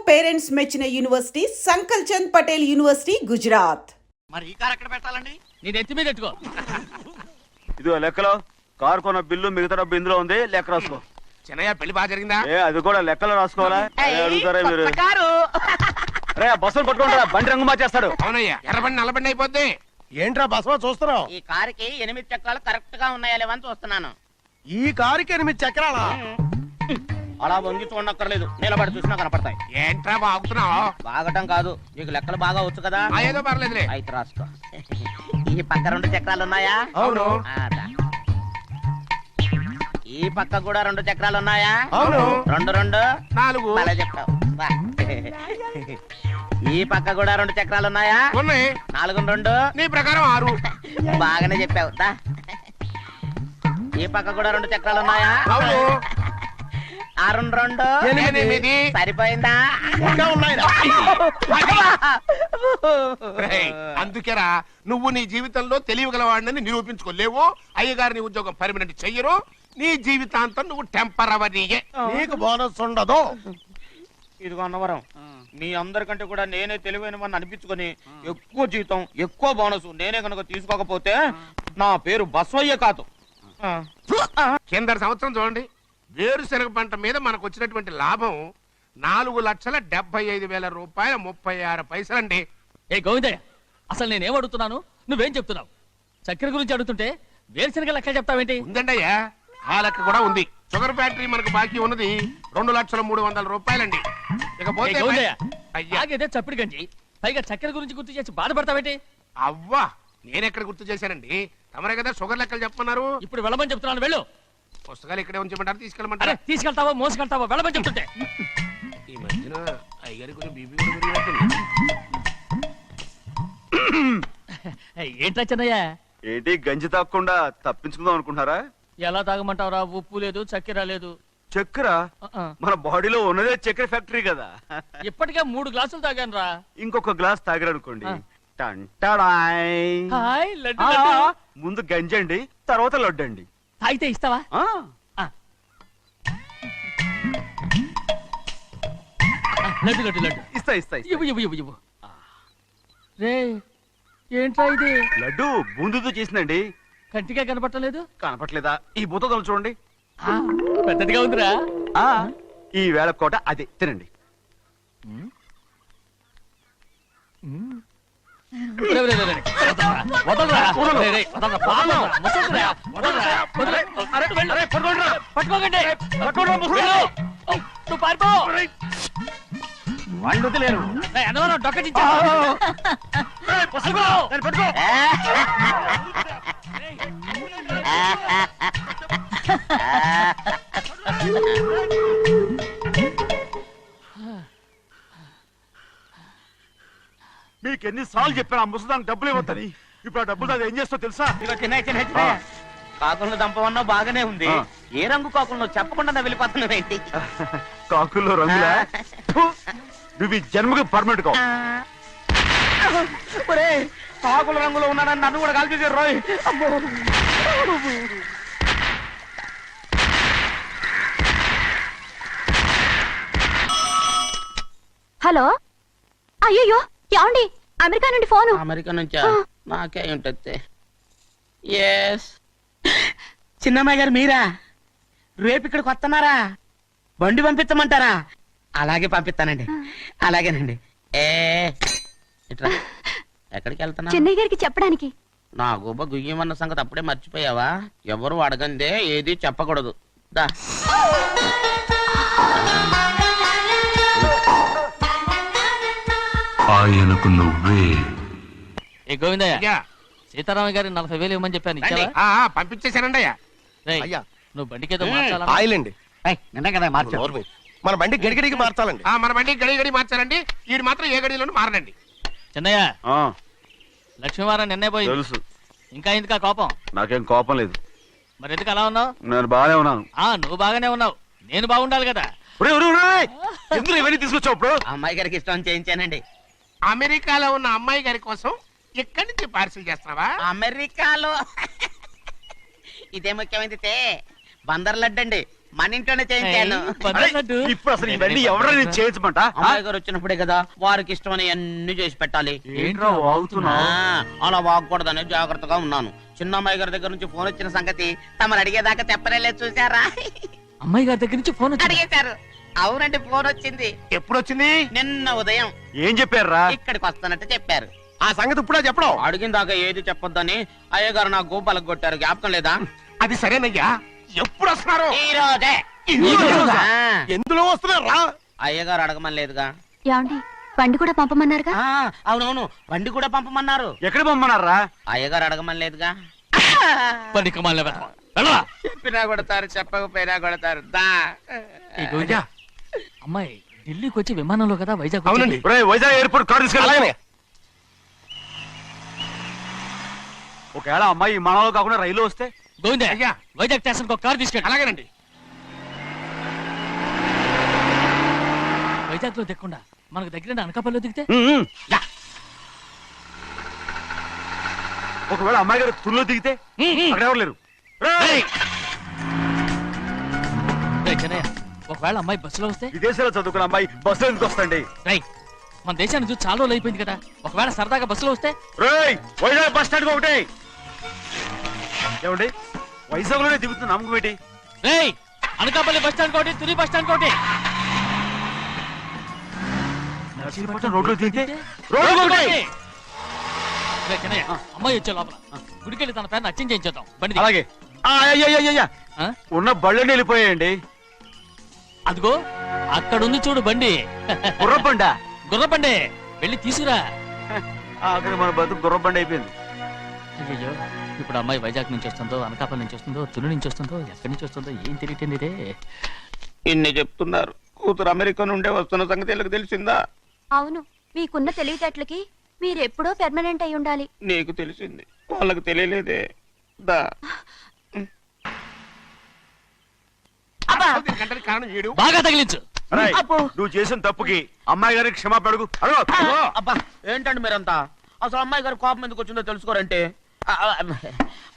Parents మెచ్చిన university సంకల్ Chand Patel university Gujarat. మరి ఈ కార్ ఎక్కడ పెట్టాలండి? నీ నెత్తి మీద పెట్టుకో. ఇదిగో లెక్కలో కారు కొన్న బిల్లు మిగతా డబ్బు ఇందులో ఉంది, లెక్క రాసుకో. చిన్నయ్య పెళ్లి బాగా జరిగిందా? అది కూడా లెక్కలో రాసుకోవాలా? అడుగుతారా మీరు? బస్సులు పట్టుకుంటారా, బండి రంగు మార్చేస్తాడు. అవునయ్యా, ఎర్రబండి నల్లబండి అయిపోద్ది. ఏంట్రా బసవా చూస్తున్నావు? ఈ కారుకి 8 చక్రాలు కరెక్ట్ గా ఉన్నాయా లేవని చూస్తున్నాను. ఈ కారుకి 8 చక్రాలా? అలా వంగి చూడక్కర్లేదు, నిలబడి చూసినా కనపడతాయి. ఏంట్రా బాగుతున్నావు? బాగటం కాదు, నీకు లెక్కలు బాగా వచ్చు కదా. ఏదో పర్లేదులే. అయితే రాసుకో. ఈ పక్క 2 చక్రాలు ఉన్నాయా? అవును. ఈ పక్క కూడా 2 చక్రాలు ఉన్నాయా? అవును. 2 2 4. అలా చెప్తావు. ఈ పక్క కూడా 2 చక్రాలు ఉన్నాయా? ఉన్నాయి. 4 2 నీ ప్రకారం 6. బాగానే చెప్పావు. ఈ పక్క కూడా 2 చక్రాలు ఉన్నాయా? అవును. 6 2 8. సరిపోయిందా? ఇంకా ఉన్నాయిరా. అందుకేరా నువ్వు నీ జీవితంలో తెలియగలవాడిని నిరూపించుకోలేవు. అయ్యగారు నీ ఉద్యోగం పర్మనెంట్ చెయ్యరు. నీ జీవితాంతం నువ్వు టెంపరవరీయే. నీకు బోనస్ ఉండదు. ఇదిగో అన్నవరం, మీ అందరికంటే కూడా నేనే తెలివైన వాడిని అనిపించుకొని ఎక్కువ జీతం ఎక్కువ బోనస్ నేనే కనుక తీసుకోకపోతే నా పేరు బస్వయ్య కాదు. కింద సంవత్సరం చూడండి, వేరుశనగ పంట మీద మనకు వచ్చినటువంటి లాభం 4,75,000 రూపాయల 36 పైసలండి. ఏ గోవిందయ్య, అసలు నేనేం అడుగుతున్నాను, నువ్వేం చెప్తున్నావు? చక్కెర గురించి అడుగుతుంటే వేరుశనగ లెక్క చెప్తావేంటి? ఉందండి అయ్యా, ఆ లెక్క కూడా ఉంది. షుగర్ ఫ్యాక్టరీ మనకు బాకీ ఉన్నది 2,03,00,000 రూపాయలండి. ఇకపోతే ఆగేదే చప్పిడి గంజి, పైగా చక్కెర గురించి గుర్తు చేసి బాధపడతావేంటి? అవ్వా, నేనెక్కడ గుర్తు చేశానండి? తమరే కదా షుగర్ లెక్కలు చెప్పమన్నారు. ఇప్పుడు వెళ్ళమని చెప్తున్నాను, వెళ్ళు. పుస్తకాలు ఇక్కడే ఉంచమంటారు, తీసుకెళ్ళమంటారా? తీసుకెళ్తావో మోసుకెళ్తావో వెళ్ళమని చెప్తుంటే. ఈ మధ్యన అయ్యగారి కొంచెం బీపీ కూడా పెరిగినట్టుంది. ఏంట్రా చిన్నయ్య? ఏంటి గంజి తాగకుండా తప్పించుకుందాం అనుకుంటున్నారా? ఎలా తాగమంటావురా? ఉప్పు లేదు, చక్కెర లేదు. చక్కెర మన బాడీలో ఉన్నదే చక్కెర ఫ్యాక్టరీ కదా. ఇప్పటికే 3 గ్లాసులు తాగాను రా. ఇంకొక గ్లాస్ తాగారనుకోండి, హాయ్ లడ్డు లడ్డు. ముందు గంజండి, తర్వాత లడ్డండి. తాగితే ఇస్తావా? లడ్డు లడ్డు లడ్డు ఇస్తా ఇస్తా ఇస్తా. ఇవ్వు ఇవ్వు ఇవ్వు ఇవ్వు. రే, ఏంట్రా ఇది? లడ్డు బూందుతో చేసిందండి. కంటిగా కనపట్టలేదు. కనపట్లేదా? ఈ బూతలు చూడండి, పెద్దదిగా ఉందిరా. ఈ వేళ కోట అదే తినండి. వాళ్ళు వదిలేరు. డొక్క మీకు ఎన్నిసార్లు చెప్పాను ఆ ముసదానికి డబ్బులు ఇవ్వద్దని. ఇప్పుడు ఆ డబ్బులు అది ఏం చేస్తో తెలుసా? కాకులను దంపమన్నా బాగానే ఉంది. ఏ రంగు కాకులను చెప్పకుండా వెళ్ళిపోతున్నావు ఏంటి? కాకుల్లో రంగులా? నువ్వు ఈ జన్మకి పర్మనెంట్ కావు. కాకుల రంగులో ఉన్నాడని నన్ను కూడా కాల్చేసారు రోయ్. హలో, అయ్యో ఏమండి? అమెరికా నుండి ఫోను. అమెరికా నుంచా? నాకే ఉంటుంది. ఎస్, చిన్నమ్మాయి గారు మీరా? రేపు ఇక్కడికి వస్తున్నారా? బండి పంపించమంటారా? అలాగే పంపిస్తానండి. అలాగేనండి. ఎక్కడికి వెళ్తున్నా? చెన్నై గారికి చెప్పడానికి. నా గుబ్బ గుయ్యమన్న సంగతి అప్పుడే మర్చిపోయావా? ఎవరు అడగందే ఏది చెప్పకూడదు. దా, ఆయనకు నువ్వే. ఏ గోవిందయ్య, సీతారామ గారి 40,000 ఇవ్వమని చెప్పాను, ఇచ్చావా? పంపించేశానండి అయ్యా. అయ్యా, నువ్వు బండికేదో మార్చాలా? ఆయిల్ అండి. నిన్న కదా మార్చారు. మన బండి గడిగడికి మార్చాలండి. మన బండి గడి గడి మార్చారండి. వీడు మాత్రం ఏ గడిలోనూ మారనండి. చిన్నయ్య, లక్ష్మీవారం నిన్నే పోయింది. తెలుసు. ఇంకా ఎందుకా కోపం? నాకేం కోపం లేదు. మరి ఎందుకు అలా ఉన్నావు? నేను బాగానే ఉన్నాను. నువ్వు బాగానే ఉన్నావు, నేను బాగుండాలి కదా. ఎందుకు ఇవన్నీ తీసుకొచ్చావు? ఇప్పుడు అమ్మాయి గారికి ఇష్టం చేయించానండి. అమెరికాలో ఉన్న అమ్మాయి గారి కోసం ఇక్కడి నుంచి పార్సిల్ చేస్తున్నావా? అమెరికాలో ఇదే ముఖ్యమైనది. బందర్ లడ్డు అండి, మన ఇంట్లోనే చేయించాను పద్ధతి. ఇప్పుడు అసలు ఇవన్నీ ఎవరైనా చేయించమంట అమ్మాయి గారు వచ్చినప్పుడే కదా వారికి ఇష్టమని అన్ని చేసి పెట్టాలి. ఏంట్రా వాగుతున్నా అలా వాగకూడదని జాగ్రత్తగా ఉన్నాను. చిన్న అమ్మాయి గారి దగ్గర నుంచి ఫోన్ వచ్చిన సంగతి తమరు అడిగేదాకా చెప్పలేదు చూసారా? అమ్మాయి గారి దగ్గర నుంచి ఫోన్ వచ్చింది. అడిగేశారు. అవునండి, ఫోన్ వచ్చింది ఎప్పుడు వచ్చింది? నిన్న ఉదయం. ఏం చెప్పారా ఇక్కడికి వస్తానంటే చెప్పారు. ఆ సంగతి ఇప్పుడే చెప్పడం. అడిగిన దాకా ఏది చెప్పొద్దని అయ్యగారు నా గోపాలకు కొట్టారు. జ్ఞాపకం లేదా? అది సరేనయ్యా, ఎప్పుడు వస్తున్నారు? ఈ రోజే. ఈ రోజా? ఆ, ఎందులో వస్తున్నారా? అయ్యగారు అడగమని లేదుగా. ఏమండి బండి కూడా పంపమన్నారుగా? ఆ, అవునవును, బండి కూడా పంపమన్నారు. ఎక్కడ పొమ్మన్నారా అయ్యగారు అడగమని లేదుగా. పనికిమాలిన వెధవ. వెళ్ళరా. చెప్పినా కొడతారు, చెప్పకపోయినా కొడతారు. దా. ఈ గోవిందా, అమ్మాయి ఢిల్లీకి వచ్చి విమానంలో కదా వైజాగ్ అవునండి. వచ్చింది. ఒరేయ్, వైజాగ్ ఎయిర్పోర్ట్ కార్ తీసుకెళ్ళాలి. అలాగనే. ఒకవేళ అమ్మాయి విమానంలో కాకుండా రైలు వస్తే గోవిందా, అయ్యా. వైజాగ్ స్టేషన్ ఒక కార్ తీసుకెళ్ళి అలాగేనండి. వైజాగ్ లో దిక్కుండా మనకు దగ్గర అనకాపల్లిలో దిగితే యా. ఒకవేళ అమ్మాయి గారు తుల్లో దిగితే అక్కడ ఎవరు లేరు. రేయ్, చిన్నయ్య, ఒకవేళ అమ్మాయి బస్సులో వస్తే విదేశాల్లో చదువుకున్న అమ్మాయి బస్సులో ఎందుకు వస్తండి? రై, మన దేశాన్ని చూసి చాలా రోజులు అయిపోయింది కదా, ఒకవేళ సరదాగా బస్సులో వస్తే రేయ్, వైజాగ్ బస్ స్టాండ్ ఒకటి ఏమండి, వైజాగ్ లోనే దిగుతున్న నమ్మకం ఏంటి? రేయ్, అనకాపల్లి బస్ స్టాండ్ కోటి, తుని బస్ స్టాండ్ కోటి. నర్సీపట్నం రోడ్లో దిగితే రోడ్డు రోడ్డు కోటి. రేయ్, చిన్నయ్య, అమ్మాయి వచ్చే లోపల గుడికెళ్ళి తన పేరుని అచ్చం చేయించేద్దాం. బండి దిగు. అలాగే. అయ్యయ్యయ్యయ్య, ఆ? ఉన్న బళ్ళని వెళ్ళిపోయాయండి. అదిగో అక్కడుంది చూడు బండి. గుర్రబండ. గుర్రబండి, వెళ్ళి తీసుకురా. అక్కడ మన బతుకు గుర్రబండ అయిపోయింది. అయ్యో, ఇప్పుడు అమ్మాయి వైజాగ్ నుంచి వస్తుందో, అనకాపల్లి నుంచి వస్తుందో, తుని నుంచి వస్తుందో, ఎక్కడి నుంచి వస్తుందో ఏం తెలియటండి రే. ఇన్ని చెప్తున్నారు, కూతురు అమెరికా నుండే వస్తున్న సంగతి వీళ్ళకి తెలిసిందా? అవును, మీకున్న తెలివితేటలకి మీరెప్పుడో పెర్మనెంట్ అయి ఉండాలి. నీకు తెలిసింది, వాళ్ళకి తెలియలేదే. దా. దీని గంటకి కారణం ఏడు. బాగా తగిలించు. అరేయ్, నువ్వు చేసిన తప్పుకి అమ్మాయి గారికి క్షమాపణ అడుగు. అడుగు. అబ్బా, ఏంటండి మీరంతా? అసలు అమ్మాయి గారు కోపం ఎందుకు వచ్చిందో తెలుసుకోరంటే,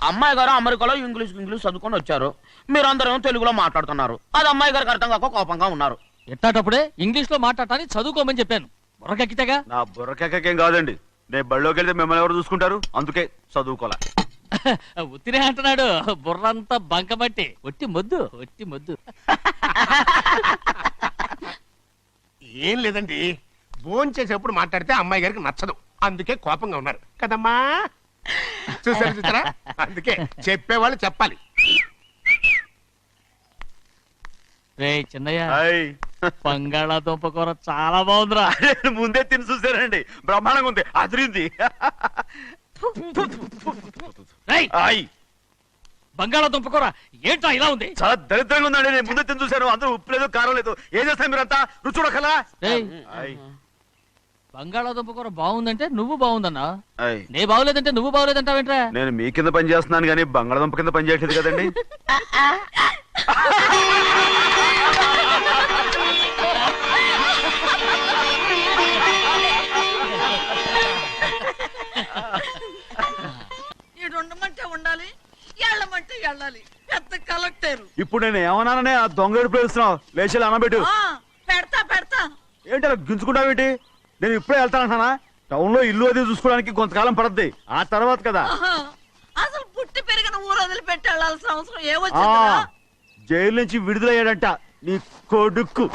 అమ్మాయి గారు అమెరికాలో ఇంగ్లీష్ చదువుకొని వచ్చారు. మీరందరూ తెలుగులో మాట్లాడుతున్నారు. అది అమ్మాయి గారికి అర్థం కాక కోపంగా ఉన్నారు. ఎట్టాటప్పుడే ఇంగ్లీష్ లో మాట్లాడటానికి చదువుకోమని చెప్పాను. బుర్రకెక్కితేగా. నా బుర్రకేకేం కాదండి, నేను బళ్ళోకి వెళ్తే మిమ్మల్ని ఎవరు చూసుకుంటారు, అందుకే చదువుకోలే. ఉత్తినే అంటున్నాడు, బుర్రంతా బంకబట్టి. ఒట్టి మొద్దు, ఒట్టి మొద్దు. ఏం లేదండి, భోజనం చేసేప్పుడు మాట్లాడితే అమ్మాయి గారికి నచ్చదు, అందుకే కోపంగా ఉన్నారు కదమ్మా. చూసారా, అందుకే చెప్పేవాళ్ళు చెప్పాలి. రే చిన్నయ్య, హాయ్. బంగాళాదుంప కూర చాలా బాగుందిరా. నేను ముందే తిని చూసానండి, బ్రహ్మాండంగా ఉంది, అదిరింది. రేయ్, హాయ్. బంగాళాదుంప కూర ఏంట్రా ఇలా ఉంది? చాలా దరిద్రంగా ఉందండి, నేను ముందే తిని చూశాను. అందరూ ఉప్పు లేదు, కారం లేదు. ఏం చేస్తారు మీరంతా? రుచి చూడకలా. రేయ్, హాయ్. బంగాళాదుంప కూర బాగుందంటే నువ్వు బాగుందన్నా, హాయ్. నే బాగులేదంటే నువ్వు బాగులేదంటావేంట్రా? నేను మీ కింద పని చేస్తున్నాను కానీ బంగాళదుంప కింద పని చేయట్లేదు కదండి. ఉండాలి, ఎళ్ళమంటే వెళ్ళాలి. పెద్ద కలెక్టర్. ఇప్పుడు నేను ఏమన్నాననే ఆ దొంగ ఎడుపు వేస్తున్నావు, లేచి అనబెట్టు. పెడతా పెడతా. ఏంటి అలా గించుకుంటావేంటి? నేను ఇప్పుడే వెళ్తానంటానా? టౌన్ లో ఇల్లు అది చూసుకోవడానికి కొంతకాలం పడద్ది, ఆ తర్వాత కదా. అసలు పుట్టి పెరిగిన ఊరు వదిలిపెట్టి వెళ్ళాల్సిన అవసరం ఆ ఏమొచ్చింది? జైలు నుంచి విడుదలయ్యాడంట నీ కొడుకు.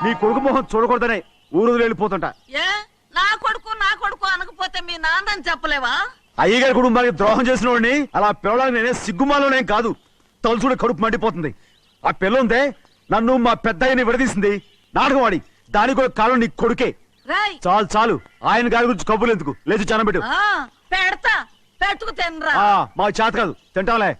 నీ కొడుకు మొహం చూడకూడదనే ఊరు వదిలి వెళ్ళిపోతుంటా. ఏ నా కొడుకు అనకపోతే మీ నాన్నని చెప్పలేవా? అయ్యగారి కుటుంబానికి ద్రోహం చేసిన వాడిని అలా పిల్లడానికి నేనే సిగ్గుమాలోనేం కాదు, తలుచుకుంటే కడుపు మండిపోతుంది. ఆ పిల్లందే నన్ను మా పెద్దయ్యని విడదీసింది, నాటకం ఆడి. దానికి కూడా కాలం నీ కొడుకే. రాయ్, చాలు చాలు, ఆయన గారి గురించి కబుర్లు ఎందుకు, లేచి చనబెట్టు. పెడతా, పెట్టుకు తినరా. మా చేత కాదు, తింటాంలే.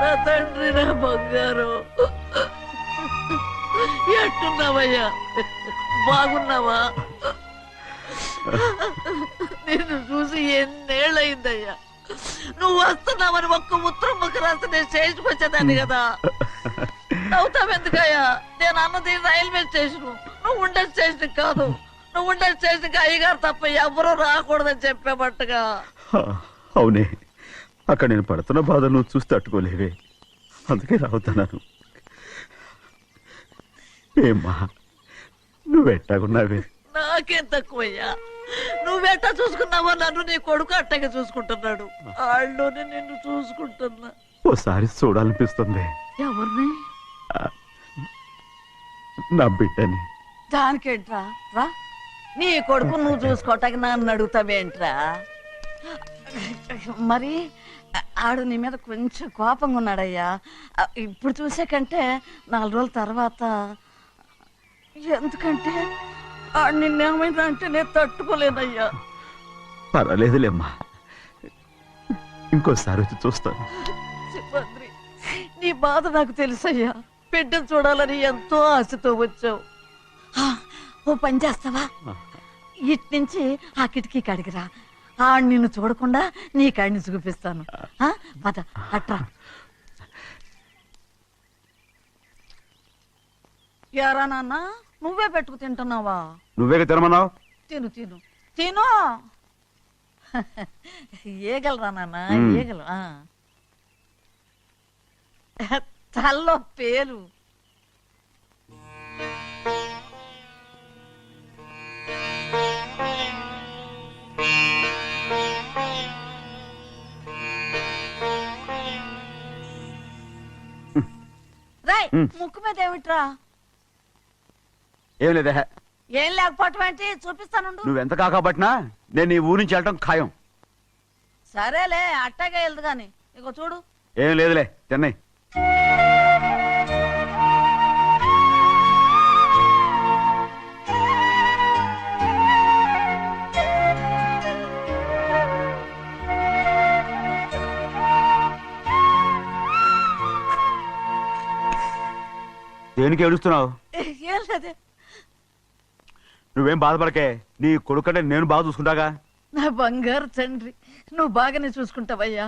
నా తండ్రి, నా బంగారు, ఎట్టున్నావయ్యా? బాగున్నావా? నిన్ను చూసి ఎన్నేళ్ళయిందయ్యా. నువ్వు వస్తున్నావని ఒక్క ఉత్తరం ముక్క రాస్తే నేను స్టేషన్కి వచ్చేదాన్ని కదా. నవ్వుతావెందుకయ్యా? నేను అన్నది రైల్వే స్టేషన్, నువ్వు ఉండే స్టేషన్ కాదు. నువ్వు ఉండే స్టేషన్కి అయ్యగారు తప్ప ఎవరూ రాకూడదని చెప్పేబట్టుగా. అవునే, అక్కడ నేను పడుతున్న బాధ నువ్వు చూసి తట్టుకోలేవే, అందుకే రావుతున్నాను. ఏమ్మా నువ్వెట్టాగున్నావే? నాకేం తక్కువయ్యా. నువ్వెట్టా చూసుకున్నావో నన్ను నీ కొడుకు అట్టగా చూసుకుంటున్నాడు. వాళ్ళలోనే నిన్ను చూసుకుంటున్నా. ఓసారి చూడాలనిపిస్తుంది ఎవరిని? నా బిడ్డని. దానికేంట్రా? రా, నీ కొడుకు నువ్వు చూసుకోవటానికి నన్ను అడుగుతావేంట్రా? మరి ఆడు నీ మీద కొంచెం కోపంగా ఉన్నాడయ్యా. ఇప్పుడు చూసే కంటే 4 రోజుల తర్వాత. ఎందుకంటే ఆడు నిన్నేమైనా అంటే నేను తట్టుకోలేనయ్యా. పర్వాలేదులేమ్మా, ఇంకోసారి వచ్చి చూస్తాను. సింహాద్రి, నీ బాధ నాకు తెలుసయ్యా. బిడ్డను చూడాలని ఎంతో ఆశతో వచ్చావు. ఓ పని చేస్తావా? ఇటు నుంచి ఆ కిటికీ కడిగిరా. ఆడు నిన్ను చూడకుండా నీ కాడిని చూపిస్తాను. పద అట్రా. యారా నాన్న, నువ్వే పెట్టుకు తింటున్నావా? నువ్వే తినమన్నావు. తిను తిను తిను. ఏగలరా నాన్న, ఏగలు. తల్లో పేరు. రాయ్, ముక్కు మీద ఏమిట్రా? ఏం లేదే. ఏం లేకపోవటం ఏంటి? చూపిస్తాను. నువ్వెంత కాకపట్టినా నేను ఈ ఊరి నుంచి వెళ్ళటం ఖాయం. సరేలే, అట్టాగే వెళ్దు గాని. ఇగో చూడు. ఏం లేదులే, చెన్నై. దేనికి ఏడుస్తున్నావు? ఏం లేదే. నువ్వేం బాధపడకే, నీ కొడుకంటే నేను బాగా చూసుకుంటాగా. నా బంగారు తండ్రి, నువ్వు బాగానే చూసుకుంటావయ్యా.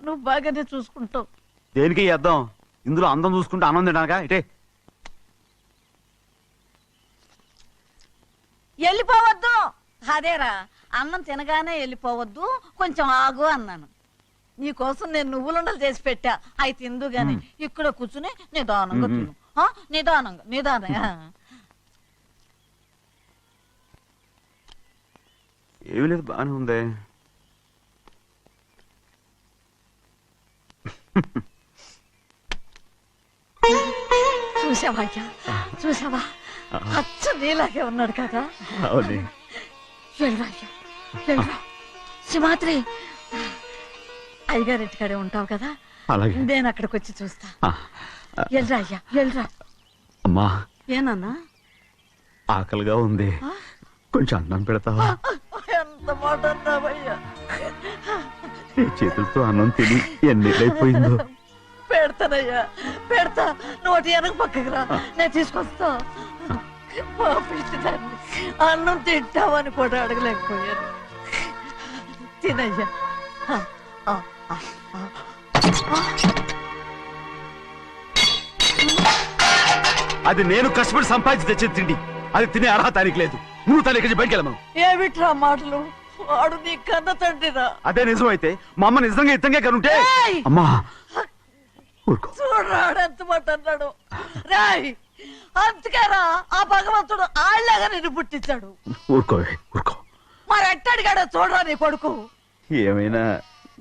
నువ్వు బాగానే చూసుకుంటావు. దేనికి అర్థం? ఇందులో అందం చూసుకుంటే ఆనందం తినడానికా? ఇటే వెళ్ళిపోవద్దు. అదేరా, అన్నం తినగానే వెళ్ళిపోవద్దు, కొంచెం ఆగు అన్నాను. నీకోసం నేను నువ్వులుండలు చేసి పెట్టా, అవి తిందు గాని. ఇక్కడ కూర్చుని నిదానంగా తిను. నిదానంగా నిదానంగా. ఏమీ లేదు, బాగానే ఉంది. చూసావా అయ్యా, చూసావా? అచ్చ నీలాగే ఉన్నాడు కదా. అవునే. వెళ్ళరా అయ్యా, వెళ్ళరా. సింహాద్రి, అయ్యగారి ఇంటికాడే ఉంటావు కదా. అలాగే. నేను అక్కడికి వచ్చి చూస్తా. వెళ్ళరా అయ్యా, వెళ్ళరా. అమ్మా, ఏనన్నా? ఆకలిగా ఉంది, కొంచెం అన్నం పెడతావా? ఎంత మాట అన్నావయ్యా. నీ చేతులతో అన్నం తిని ఎన్నిళ్ళైపోయిందో. పెడతానయ్యా, పెడతా. నోటి వెనక పక్కకి రా, నేను తీసుకొస్తా. పాపించదాన్ని అన్నం తింటావని కూడా అడగలేకపోయాను. తినయ్యా. అది నేను కష్టపడి సంపాదించి తెచ్చే తిండి, అది తినే అర్హత ఆయనకి లేదు. నువ్వు తన ఇక్కడి బయటికి వెళ్ళమను. ఏమిట్రా మాటలు? వాడు నీ కన్న తండ్రిరా. అదే నిజం అయితే మా అమ్మ నిజంగా ఇతంగా కనుంటే. అమ్మా ఊరుకో. చూడరాడు ఎంత మాట అన్నాడు. రాయ్, అందుకేరా ఆ భగవంతుడు ఆళ్ళగా నిన్ను పుట్టించాడు. ఊరుకోవే, ఊరుకో. మరి ఎట్టడిగాడో చూడరా నీ కొడుకు. ఏమైనా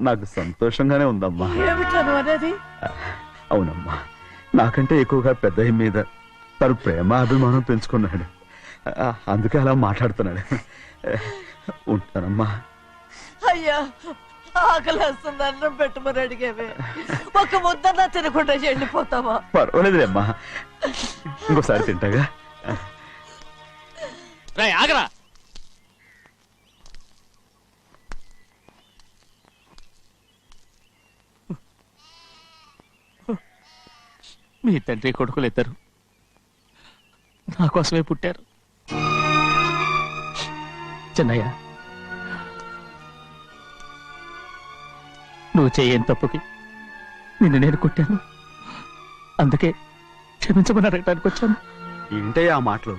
నాకు సంతోషంగానే ఉందమ్మా. ఏమిట్రా నువ్వు అనేది? అవునమ్మా, నాకంటే ఎక్కువగా పెద్ద మీద తను ప్రేమ అభిమానం పెంచుకున్నాడు, అందుకే అలా మాట్లాడుతున్నాడు. ఉంటానమ్మా. అయ్యా, ఆకలేస్తుంది, అన్నం పెట్టమని అడిగేవే. ఒక ముద్దన్నా తినకుండా వెళ్ళిపోతావా? పర్వాలేదులేమ్మా, ఇంకోసారి తింటాగా. రేయ్, ఆగరా. మీ తండ్రి కొడుకులు ఇద్దరు నా కోసమే పుట్టారు. చిన్నయ్య, నువ్వు చేయని తప్పుకి నిన్ను నేను కొట్టాను. అందుకే క్షమించమని అడగడానికి వచ్చాను. ఏంటయ్యా ఆ మాటలు?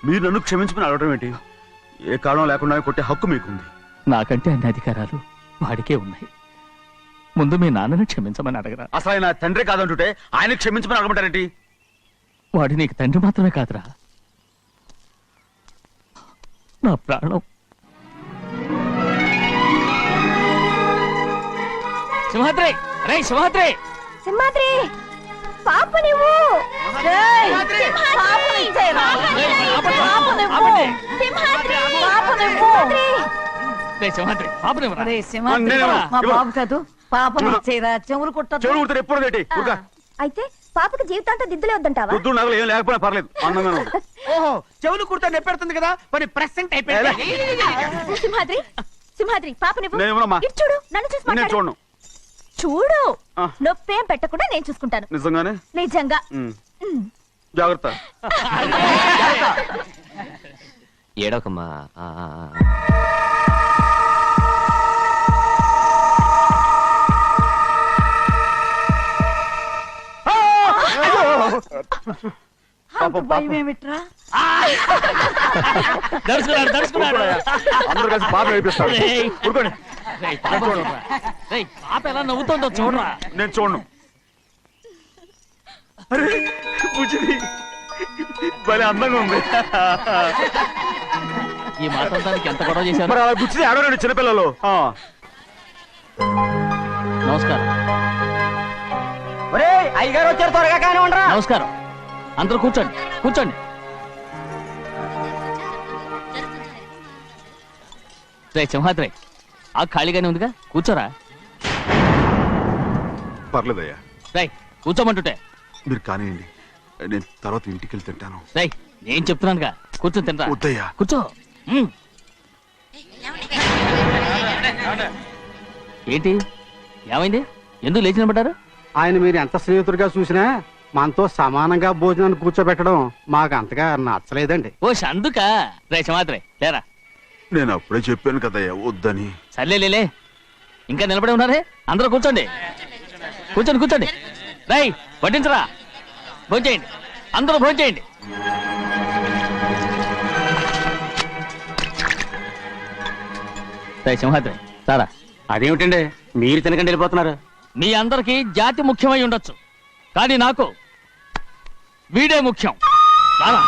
మీరు నన్ను క్షమించుకుని అడగడం ఏంటి? ఏ కారణం లేకుండా కొట్టే హక్కు మీకుంది. నాకంటే అన్ని అధికారాలు వాడికే ఉన్నాయి. ముందు మీ నాన్నని క్షమించమని అడగరా. అసలు ఆయన తండ్రి కాదంటుంటే ఆయన క్షమించమని అడగమంటారేంటి? వాడు నీకు తండ్రి మాత్రమే కాదురా, నా ప్రాణం. సింహాద్రి, రే సింహాద్రి, సింహాద్రి పాప నువ్వు రేయ్, ఆపండి, ఆపండి. రే సింహాద్రి, పాపనివ్వరా. రే సింహాద్రి, నేనేమో, మా ఇవ్వు. బాబు కాదు, పాపని ఇచ్చేరా, చెవులు కుట్టదు. చెవులు కుడితే ఎప్పుడు ఏంటి? అయితే పాపకి జీవితాంతం దిద్దులే వద్దంటావా? పొద్దున్న నగలు ఏం లేకపోయినా పర్లేదు, అందంగా ఉంది. ఓహో చెవులు కుర్తా నెప్పెడుతుంది కదా మరి ప్రెసెంట్ అయిపోయింది. సింహాద్రి సింహాద్రి పాప నువ్వు నేనేమోనమ్మా? ఇటు చూడు, నన్ను చూసి నేను మాట్లాడు. చూడను. చూడు, ఆ. నొప్పేం పెట్టకుండా నేను చూసుకుంటాను. నిజంగానే? నిజంగా. జాగ్రత్త. ఏడోకమ్మా. అంత భయం ఏమిట్రా? దడుచుకున్నాడు, దడుచుకున్నాడు. అందరూ కలిసి పాప వేపిస్తారు. రేయ్. ఊరుకోండి. రేయ్, పాప చూడరా. రేయ్, పాప ఎలా నవ్వుతుందో చూడరా. నేను చూడను. అరే బుజ్జిది భలే అందంగా ఉంది. ఈ మాట్లాడడానికి ఎంత గొడవ చేశారు. మరి అలా బుచ్చిది ఆడవారండి చిన్నపిల్లలు. నమస్కారం. అయ్యగారు వచ్చారు, త్వరగా కానీ ఉండరా. నమస్కారం. అందరూ కూర్చోండి, కూర్చోండి. రే సింహాద్రి, ఆ ఖాళీగానే ఉందిగా, కూర్చోరా. పర్లేదయ్యా, రేయ్, కూర్చోమంటుంటే. మీరు కానివ్వండి, నేను తర్వాత ఇంటికి వెళ్ళి తింటాను. రేయ్, నేను చెప్తున్నానుగా, కూర్చొని తింటా. వద్దయ్యా. కూర్చో. ఏంటి ఏమైంది? ఎందుకు లేచి నిలబడ్డారు? ఆయన మీరు ఎంత స్నేహితుడిగా చూసినా మనతో సమానంగా భోజనాన్ని కూర్చోబెట్టడం మాకు అంతగా నచ్చలేదండి. ఓ అందుకా? రే సింహాద్రి, లేరా. నేను అప్పుడే చెప్పాను కదయ్యా వద్దని. సర్లే, ఇంకా నిలబడి ఉన్నారే, అందరూ కూర్చోండి, కూర్చోండి, కూర్చోండి. రై వడ్డించరా, భోంచేయండి, అందరూ భోంచేయండి. రై సింహాద్రి, సారా. అదేమిటండి మీరు తినకండి వెళ్ళిపోతున్నారు? మీ అందరికీ జాతి ముఖ్యమై ఉండొచ్చు, కానీ నాకు వీడే ముఖ్యం. సారా.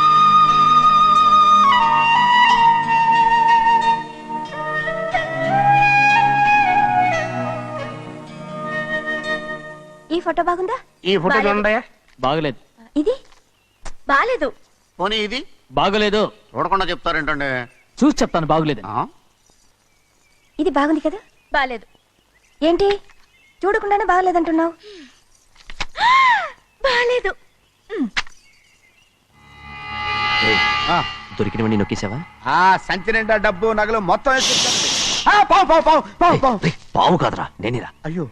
ఈ ఫోటో బాగుందా? ఈ ఫోటో చూడండి. బాగలేదు. ఇది బాలేదు. పోనీ ఇది బాగలేదు. చూడకుండా చెప్తారేంటండి? చూసి చెప్తాను బాగలేదు. ఇది బాగుంది కదా? బాలేదు. ఏంటి చూడకుండానే బాగలేదంటున్నావు? బాలేదు. దొరికినవన్నీ నొక్కేసావా? సంచి నిండా డబ్బు నగలు మొత్తం పావు కాదురా, నేనేరా. అయ్యో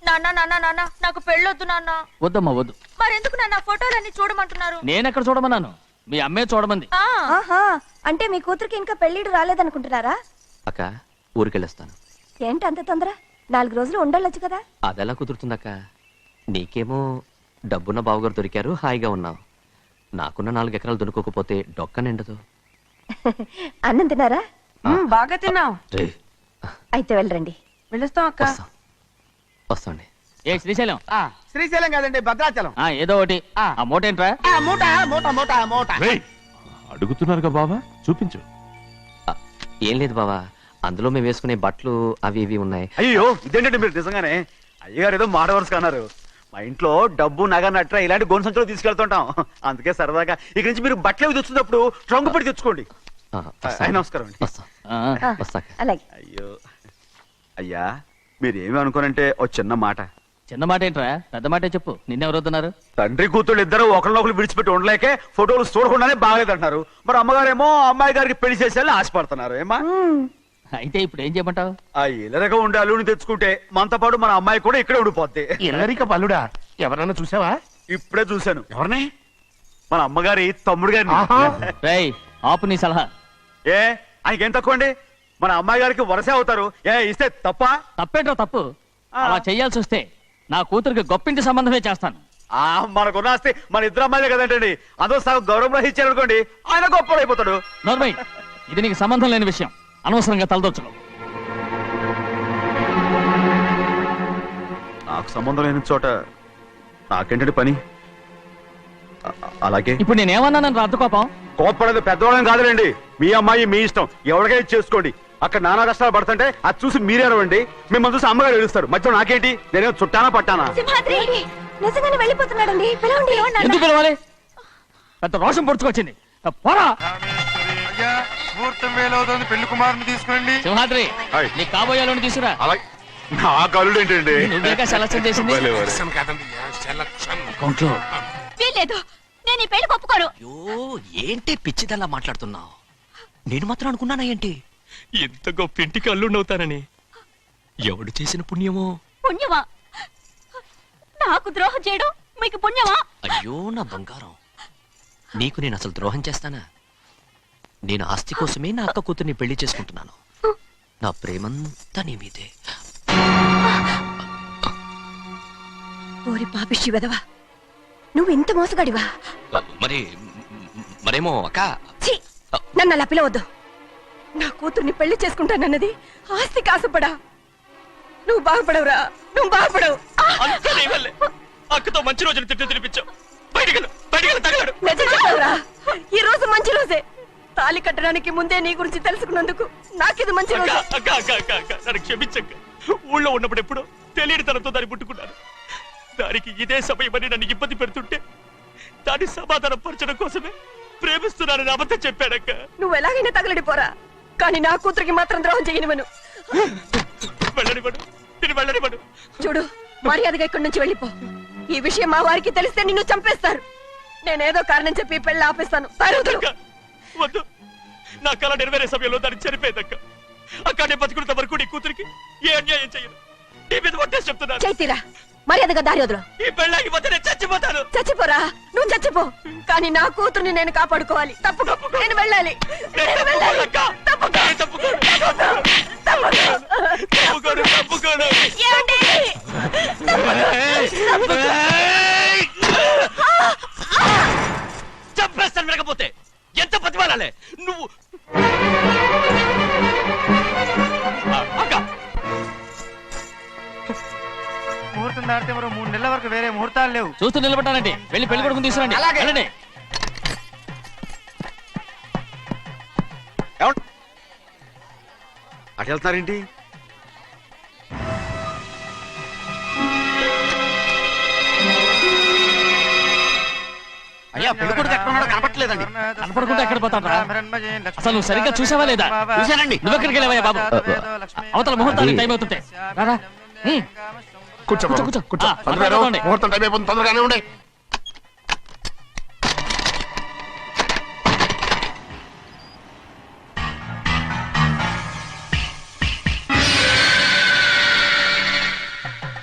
నాన్న నాన్న నాన్న, నాకు పెళ్ళొద్దు నాన్న. వద్దమ్మా వద్దు. మరెందుకు నాన్న ఫోటోలన్నీ చూడమంటున్నారు? నేనెక్కడ చూడమన్నాను, మీ అమ్మే చూడమంది. ఆహా, అంటే మీ కూతురికి ఇంకా పెళ్ళిడు రాలేదనుకుంటున్నారా? అక్క ఊరికెళ్ళొస్తాను. ఏంటి అంత తొందర? 4 రోజులు ఉండొచ్చు కదా. అదెలా కుదురుతుందక్క? నీకేమో డబ్బున్న బావగారు దొరికారు, హాయిగా ఉన్నావు. నాకున్న 4 ఎకరాలు దొరకకపోతే డొక్క నిండదు. అన్నం తిన్నారా? బాగా తిన్నావు. రే, అయితే వెళ్ళరండి. వెళ్ళొస్తాం అక్క. వస్తాండి. ఏ శ్రీశైలం, శ్రీశైలం కాదండి భద్రాచలం. ఏదో ఒకటి. ఆ మూట ఏంట్రా? మూట మూట మూట మూట. అడుగుతున్నారుగా బావా, చూపించు. ఏం లేదు బావా, అందులో మేము వేసుకునే బట్టలు అవి ఇవి ఉన్నాయి. అయ్యో ఇదేంటంటే మీరు నిజంగానే అయ్యగారు ఏదో మాట వరుస అన్నారు. మా ఇంట్లో డబ్బు నగ నట్ర ఇలాంటి గోను సంచులు తీసుకెళ్తుంటాం. అందుకే సరదాగా ఇక్కడి నుంచి మీరు బట్టలు అవి తెచ్చుకున్నప్పుడు ట్రంకు పెట్టి తెచ్చుకోండి. నమస్కారం అండి. వస్తాక. అలాగే. అయ్యో అయ్యా, మీరేమి అనుకోనంటే ఓ చిన్న మాట. చిన్న మాట ఏంట్రా, పెద్ద మాటే చెప్పు. నిన్నెవరు వద్దన్నారు? తండ్రి కూతుళ్ళు ఇద్దరు ఒకరినొకరు విడిచిపెట్టి ఉండలేకే ఫోటోలు చూడకుండానే బాగలేదంటున్నారు. మరి అమ్మగారేమో అమ్మాయి గారికి పెళ్లి చేసేయాలని ఆశపడుతున్నారు. ఏమా అయితే ఇప్పుడు ఏం చేయమంటావు? ఆ ఇల్లరగా ఉండే అల్లుని తెచ్చుకుంటే మనతో పాటు మన అమ్మాయి కూడా ఇక్కడే ఉండిపోద్ది. ఇల్లరిక పల్లుడా? ఎవరన్నా చూసావా? ఇప్పుడే చూశాను. ఎవరిని? మన అమ్మగారి తమ్ముడు గారిని. రేయ్, ఆపు నీ సలహా. ఏ ఆయనకేం తక్కువ అండి? మన అమ్మాయి గారికి వరసే అవుతారు. ఏ ఇస్తే తప్ప? తప్పేంట్రా తప్పు? అలా చెయ్యాల్సి వస్తే నా కూతురికి గొప్పింటి సంబంధమే చేస్తాను. మనకున్న ఆస్తి మన ఇద్దరు అమ్మాయిలే కదంటండి. అదో సగం గౌరవం ఇచ్చారనుకోండి, ఆయన గొప్ప అయిపోతాడు. నోర్మై, ఇది నీకు సంబంధం లేని విషయం. అనవసరంగా తలదొచ్చుకో. నాకు సంబంధం లేని చోట నాకేంటంటే పని. అలాగే ఇప్పుడు నేనేమన్నానని రద్దు కోపం? కోప్పడేది పెద్దవాళ్ళని కాదులేండి. మీ అమ్మాయి మీ ఇష్టం, ఎవరికైనా చేసుకోండి. అక్కడ నానా కష్టాలు పడుతుంటే అది చూసి మీరే అరవండి. మిమ్మల్ని చూసి అమ్మగారు ఏడుస్తారు. మధ్యలో నాకేంటి? నేనేమో చుట్టానా పట్టానా? సింహాద్రి నిజంగానే వెళ్ళిపోతున్నాడండి. పిలవండి. ఎందుకు పిలవాలి? పెద్ద రోషం పొడుచుకొచ్చింది. పోరా ముహూర్తం వేలవుతుంది, పెళ్లి కుమారుని తీసుకోండి. సింహాద్రి, హాయ్. నీ కాబోయేలోని తీసుకురా. అలా నా కలుడు ఏంటండి? నువ్వేగా సెలక్షన్ చేసింది. సెలక్షన్ కాదండి, సెలక్షన్. అకౌంట్లో వీల్లేదు, నేను ఈ పెళ్లి ఒప్పుకోను. అయ్యో ఏంటి పిచ్చిదల్లా మాట్లాడుతున్నావు? నేను మాత్రం అనుకున్నానా ఏంటి ఎంత గొప్ప ఇంటికి అల్లుండవుతానని? ఎవడు చేసిన పుణ్యమో? పుణ్యమా? నాకు ద్రోహం చేయడం మీకు పుణ్యమా? అయ్యో నా బంగారం, నీకు నేను అసలు ద్రోహం చేస్తానా? నేను ఆస్తి కోసమే నా అక్క కూతుర్ని పెళ్లి చేసుకుంటున్నాను. నా ప్రేమంతా నీ మీదే. ఓరి పాపిష్టి వెదవా, నువ్వు ఇంత మోసగాడివా? మరేమో అక్క. ఛీ, నన్ను అలా పిలవద్దు. నా కూతుర్ని పెళ్లి చేసుకుంటానన్నది ఆస్తి కాసపడా. నువ్వు బాగుపడవురా, నువ్వు బాగుపడవు. అక్కతో మంచి రోజులు తిట్టు తినిపించావు. నిజం చెప్పవురా, ఈ రోజు మంచి రోజే. తాళి కట్టడానికి ముందే నీ గురించి తెలుసుకున్నందుకు నాకిది మంచి రోజు. నన్ను క్షమించక్క. ఊళ్ళో ఉన్నప్పుడు ఎప్పుడో తెలియని తనతో దాన్ని ముట్టుకున్నాను. దానికి ఇదే సమయమని నన్ను ఇబ్బంది పెడుతుంటే దాన్ని సమాధానం పరచడం కోసమే ప్రేమిస్తున్నానని అబద్ధం చెప్పాడక్క. నువ్వు ఎలాగైనా తగలడిపోరా, కానీ నా కూతురికి మాత్రం ద్రోహం చేయనివను. వెళ్ళనివ్వడు, నేను వెళ్ళనివ్వడు. చూడు, మర్యాదగా ఇక్కడి నుంచి వెళ్ళిపో. ఈ విషయం మా వారికి తెలిస్తే నిన్ను చంపేస్తారు. నేనేదో కారణం చెప్పి పెళ్లి ఆపేస్తాను. అక్క, వద్దు. నా కళ నెరవేరే సమయంలో దాన్ని చనిపోయిందక్క. అక్క నేను బతుకున్నంత వరకు నీ కూతురికి ఏ అన్యాయం చేయను. నీ మీద ఒట్టేసి చెప్తున్నాను. చైతీరా, మర్యాదగా దారి వదులు. ఈ పెళ్ళాకి పోతే నేను చచ్చిపోతాను. చచ్చిపోరా, నువ్వు చచ్చిపో. కానీ నా కూతుర్ని నేను కాపాడుకోవాలి. తప్పుకో, నేను వెళ్ళాలి. నేను వెళ్ళాలి. తప్పుకో. తప్పుకోను. ఏమండి? చంపేస్తాను వినకపోతే. ఎంత బతిమాలాలే నువ్వు? ముహూర్తం దాటితే మరో 3 నెలల వరకు వేరే ముహూర్తాలు లేవు. చూస్తూ నిలబడ్డానండి. వెళ్ళి పెళ్లి కొడుకుని తీసుకురండి. వెళ్ళండి. అటు వెళ్తున్నారేంటి? అయ్యా పెళ్లి కొడుకు ఎక్కడ ఉన్నాడో కనపట్లేదండి. కనపడకుండా ఎక్కడ పోతాడ్రా? అసలు నువ్వు సరిగ్గా చూసావా లేదా? చూశానండి. నువ్వెక్కడికి వెళ్ళావయ్యా బాబు? అవతల ముహూర్తానికి టైం అవుతుంటే రారా. కూర్చో కూర్చో, కూర్చో. కూర్చో. ఆ, తొందరగా రా. పట్టుకోండి. ముహూర్తం టైం అయిపోతుంది, తొందరగానే ఉండే.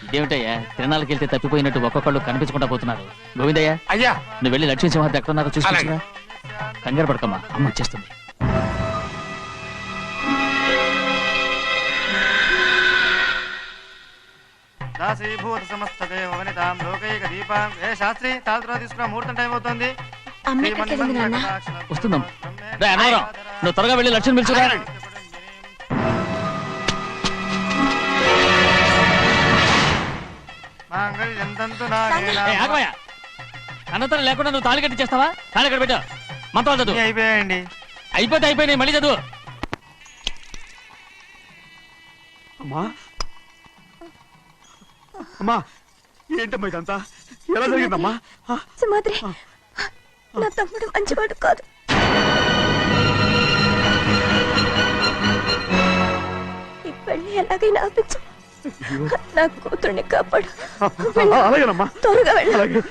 ఇదేమిటయ్యా, తిరణాలకి వెళ్తే తప్పిపోయినట్టు ఒక్కొక్కళ్ళు కనిపించకుండా పోతున్నారు. గోవిందయ్య, అయ్యా, నువ్వు వెళ్ళి లక్ష్మీ సింహాద్రి ఎక్కడ ఉన్నారో చూసుకొచ్చురా. కంగారు పడకమ్మా, అమ్మ వచ్చేస్తుంది. దాసీభూత సమస్త దేవవనితాం లోకైక దీపాం. ఏ శాస్త్రి, తాళతో తీసుకున్న ముహూర్తం టైం అవుతుంది. అమ్మ ఎక్కడికి వెళ్ళింది నాన్న? వస్తుందమ్మా. రే అన్నవరం, నువ్వు త్వరగా వెళ్ళి లక్ష్మణ్ పిలుచురా. ఆగమయ్య, అనంతరం లేకుండా నువ్వు తాళి కట్టి చేస్తావా? తాళి ఎక్కడ పెట్టావు? మంత్రాలు చదువు. అయిపోయాయండి. అయిపోతే అయిపోయినాయి, మళ్ళీ చదువు. అమ్మా అమ్మా, ఏంటమ్మా ఇదంతా? ఎలా జరిగిందమ్మా? సుమాద్రి, నా తమ్ముడు మంచివాడు కాదు. ఈ పెళ్లి ఎలాగైనా ఆపించు. నా కూతుర్ని కాపాడు. అలాగేనమ్మా, త్వరగా వెళ్ళు. అలాగే.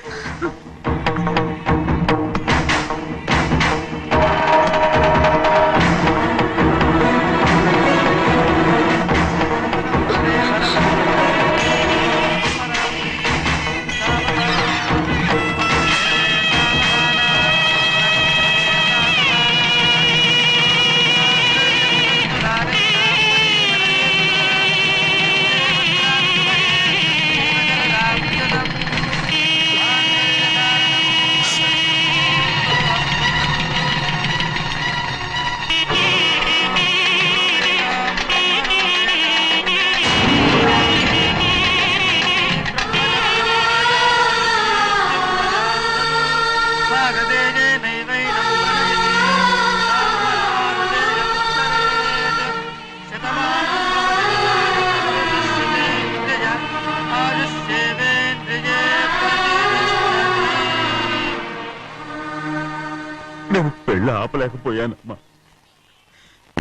నేను పెళ్ళి ఆపలేకపోయానమ్మా.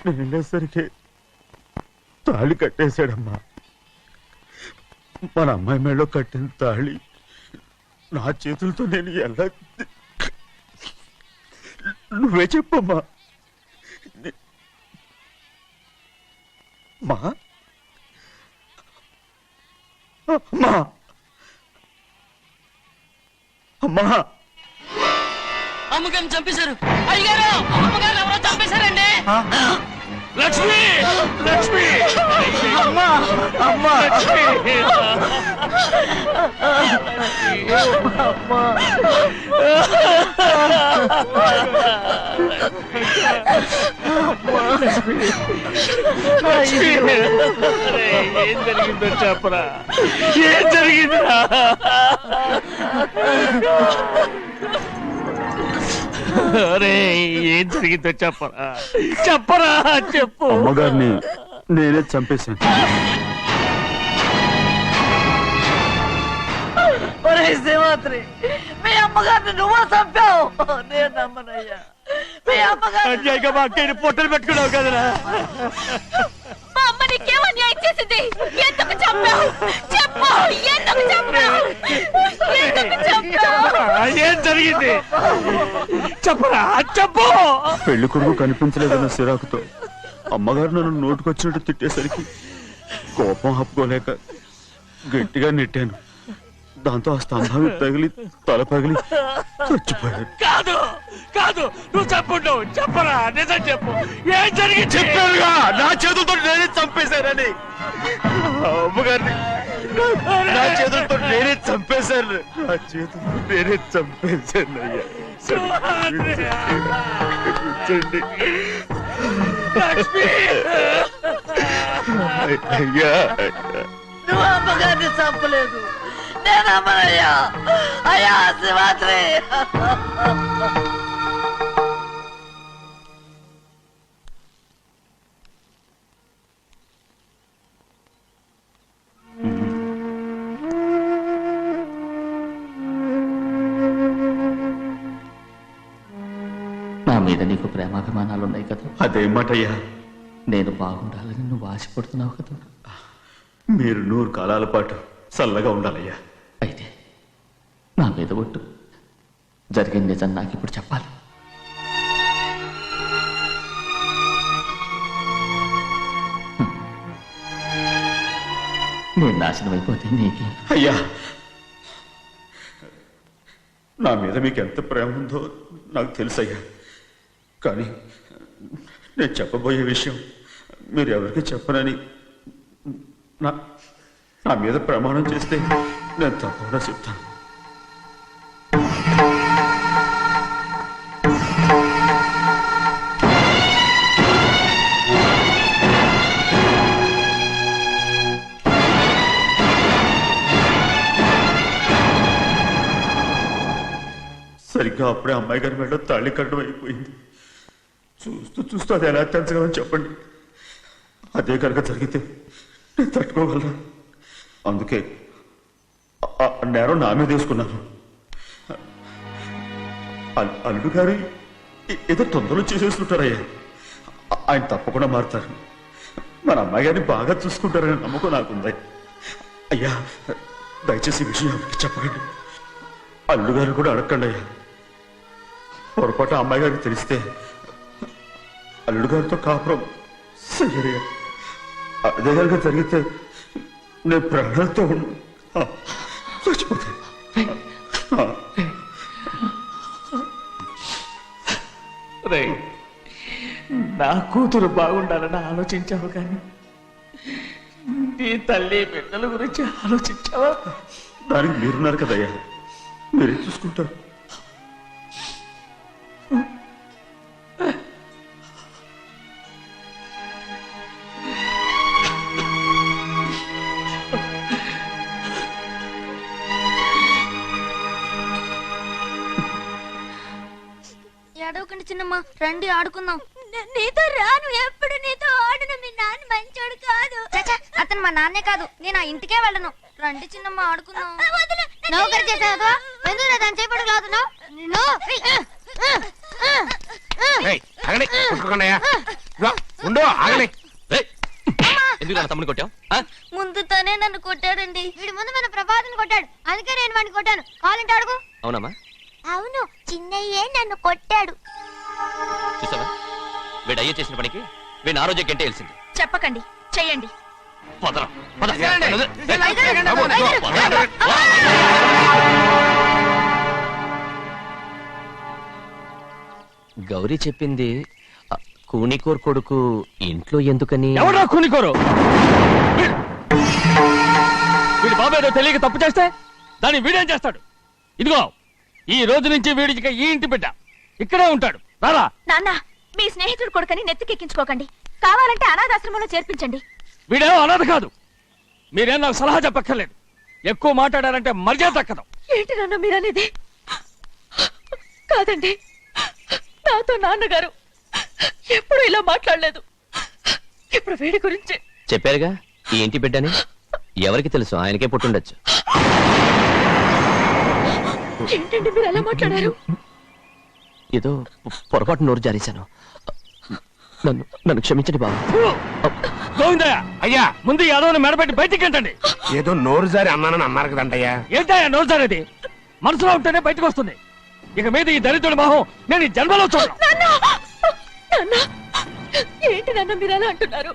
నేను వెళ్ళేసరికి తాళి కట్టేశాడమ్మా. మన అమ్మాయి మెళ్ళో కట్టిన తాళి నా చేతులతో నేను ఎలా... నువ్వే చెప్పమ్మా. మా అమ్మా అమ్మా అమ్మగారిని చంపేశారు అయ్యారు. అమ్మగారు ఎవరో చంపేశారండి. లక్ష్మి లక్ష్మి అమ్మా అమ్మా ఏం జరిగిందో చెప్పరా, ఏం జరిగిందిరా? అరే ఏం జరిగిందో చెప్పరా, చెప్పరా, చెప్పు. అమ్మగారిని నేనే చంపేశాను. ఒరే శ్రీమాత్రి, మీ అమ్మగారిని నువ్వు చంపావు. నేను నమ్మనయ్యా. మీ అమ్మగారు అన్యాయంగా మా అక్కని పొట్టలు పెట్టుకున్నావు కదరా. మా అమ్మ నీకేం అన్యాయం చేసింది? ఎందుకు చంపావు? చెప్పు, ఎందుకు చంపావు? ఎందుకు చంపావు? ఏం జరిగింది చెప్పరా, చెప్పు. పెళ్లి కొడుకు కనిపించలేదన్న సిరాకుతో అమ్మగారు నన్ను నోటుకొచ్చినట్టు తిట్టేసరికి కోపం ఆపుకోలేక గట్టిగా నెట్టాను. దాంతో ఆ స్తంభం తగిలి తల పగిలి చచ్చిపోయాడు. కాదు కాదు, నువ్వు చెప్పుండు, చెప్పరా, నిజం చెప్పు. ఏం జరిగింది? చెప్పారుగా, నా చేతులతో నేనే చంపేశానని. అమ్మగారిని నా చేతులతో నేనే చంపేశాను. నా చేతులతో నేనే చంపేశాను అయ్యా. క్షమించండి. అయ్యా నువ్వు అమ్మగారిని చంపలేదు. నేను అమ్మనయ్యా. అయ్యా శ్రీమాత్రి. నా మీద నీకు ప్రేమాభిమానాలు ఉన్నాయి కదా. అదేమాటయ్యా, నేను బాగుండాలని నువ్వు ఆశపడుతున్నావు కదా. మీరు 100 కాలాల పాటు చల్లగా ఉండాలయ్యా. అయితే నా మీద ఒట్టు, జరిగిన నిజం నాకు ఇప్పుడు చెప్పాలి. నేను నాశనం అయిపోతే నీకే. అయ్యా, నా మీద మీకు ఎంత ప్రేమ ఉందో నాకు తెలుసయ్యా. కానీ నేను చెప్పబోయే విషయం మీరు ఎవరికి చెప్పనని నా మీద ప్రమాణం చేస్తే నేను తప్పకుండా చెప్తాను. సరిగ్గా అప్పుడే అమ్మాయి గారి మెడలో తాళి కట్టడం అయిపోయింది. చూస్తూ చూస్తూ అది ఎలా తెంచగలని చెప్పండి. అదే కనుక జరిగితే నేను తట్టుకోగలరా? అందుకే ఆ నేరం నా మీద వేసుకున్నాను. అల్లుడు గారు ఏదో తొందరలో చేసేసుకుంటారయ్యా. ఆయన తప్పకుండా మారుతారు. మన అమ్మాయి గారిని బాగా చూసుకుంటారనే నమ్మకం నాకుంది. అయ్యా, దయచేసి ఈ విషయం ఎవరికి చెప్పకండి. అల్లుడు గారు కూడా అడగండి అయ్యా. పొరపాటు అమ్మాయి గారికి తెలిస్తే అల్లుడు గారితో కాపురం సయ్యయ్యా. అదే కనుక జరిగితే నేను ప్రాణాలతో చచ్చిపోతాను. నా కూతురు బాగుండాలని ఆలోచించావు కానీ నీ తల్లి బిడ్డల గురించి ఆలోచించావా? దానికి మీరున్నారు కదయ్యా, మీరే చూసుకుంటారు. ఏడవకండి చిన్నమ్మ, రండి ఆడుకుందాం. నీతో రాను, ఎప్పుడు నీతో ఆడను. మీ నాన్న మంచోడు కాదు. అతను మా నాన్నే కాదు, నేను ఆ ఇంటికే వెళ్ళను. రండి చిన్నమ్మ ఆడుకుందాం. నౌకరి చేసావు ఎందుకు దాని చేపడు కాదు. ఆగలే కొట్టుకోండియా ఉండు ఆగలే ఎందుకు నా తమ్ముని కొట్టావు ముందు తనే నన్ను కొట్టాడండి వీడి ముందు మన ప్రభాతం కొట్టాడు అందుకే నేను వాడిని కొట్టాను కావాలంటే అడుగు అవునమ్మా అవును చిన్నయ్యే నన్ను కొట్టాడు చూసావా వీడు అయ్యే చేసిన పనికి వీడిని ఆరోగ్యం కంటే తెలిసింది చెప్పకండి చెయ్యండి. పదరా గౌరీ చెప్పింది కూనికోర్ కొడుకు ఇంట్లో ఎందుకని ఎవడా కూనికోరు వీడి బాబు ఏదో తెలియక తప్పు చేస్తే దాన్ని వీడేం చేస్తాడు? ఇదిగో ఈ రోజు నుంచి వీడికి ఈ ఇంటి బిడ్డ ఇక్కడే ఉంటాడు. రారా నాన్న మీ స్నేహితుడు కొడుకని నెత్తికెక్కించుకోకండి. కావాలంటే అనాథాశ్రమంలో చేర్పించండి. వీడేమో అనాథ కాదు. మీరేం నాకు సలహా చెప్పక్కర్లేదు. ఎక్కువ మాట్లాడారంటే మర్యాద దక్కదు. ఏంటి నాన్న మీరనేది? కాదండి, నాతో నాన్నగారు ఎప్పుడు ఇలా మాట్లాడలేదు. ఇప్పుడు వీడి గురించి చెప్పారుగా ఈ ఇంటి బిడ్డని. ఎవరికి తెలుసు, ఆయనకే పుట్టుండొచ్చు. ఏంటండి మీరు ఎలా మాట్లాడారు? ఏదో పొరపాటు నోరు జారేశాను. నన్ను క్షమించండి బాబు. గోవిందయ్య అయ్యా ముందు యాదవ్ని మెడబెట్టి బయటికి ఏంటండి? ఏదో నోరు జారి అన్నానని అన్నారు కదంటయ్యా. ఏంటయ్యా నోరు జారేది? మనసులో ఉంటేనే బయటకు వస్తుంది. ఇక మీద ఈ దరిద్రుడి మొహం నేను ఈ జన్మలో చూడను. ఏంటి నాన్న మీరు ఎలా అంటున్నారు?